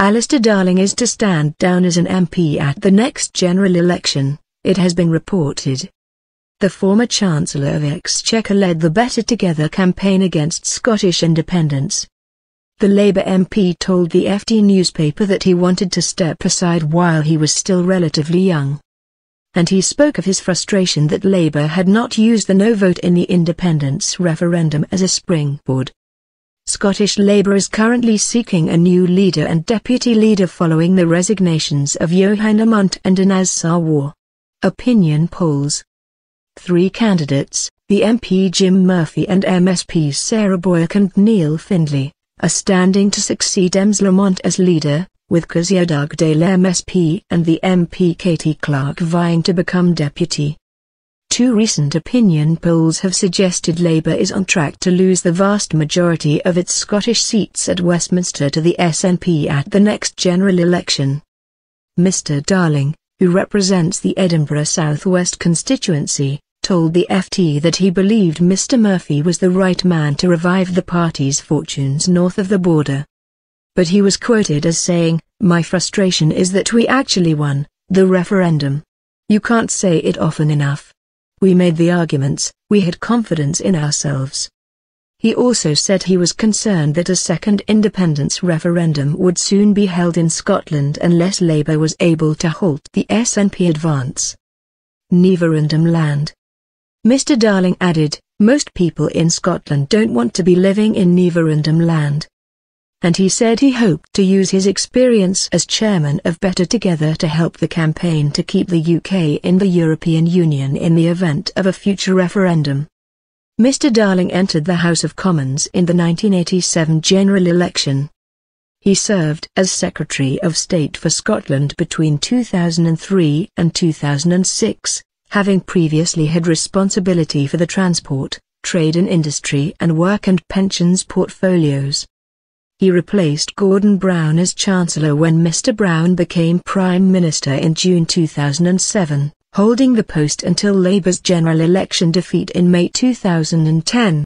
Alistair Darling is to stand down as an MP at the next general election, it has been reported. The former Chancellor of Exchequer led the Better Together campaign against Scottish independence. The Labour MP told the FT newspaper that he wanted to step aside while he was still relatively young. And he spoke of his frustration that Labour had not used the no vote in the independence referendum as a springboard. Scottish Labour is currently seeking a new leader and deputy leader following the resignations of Johann Lamont and Ms Sarwar. Opinion polls. 3 candidates, the MP Jim Murphy and MSPs Sarah Boyack and Neil Findlay, are standing to succeed Ms Lamont as leader, with Kezia Dugdale MSP and the MP Katy Clark vying to become deputy. 2 recent opinion polls have suggested Labour is on track to lose the vast majority of its Scottish seats at Westminster to the SNP at the next general election. Mr Darling, who represents the Edinburgh South West constituency, told the FT that he believed Mr Murphy was the right man to revive the party's fortunes north of the border. But he was quoted as saying, "My frustration is that we actually won the referendum. You can't say it often enough. We made the arguments, we had confidence in ourselves." He also said he was concerned that a second independence referendum would soon be held in Scotland unless Labour was able to halt the SNP advance. Referendum land. Mr Darling added, "Most people in Scotland don't want to be living in referendum land." And he said he hoped to use his experience as chairman of Better Together to help the campaign to keep the UK in the European Union in the event of a future referendum. Mr Darling entered the House of Commons in the 1987 general election. He served as Secretary of State for Scotland between 2003 and 2006, having previously had responsibility for the transport, trade and industry and work and pensions portfolios. He replaced Gordon Brown as Chancellor when Mr Brown became Prime Minister in June 2007, holding the post until Labour's general election defeat in May 2010.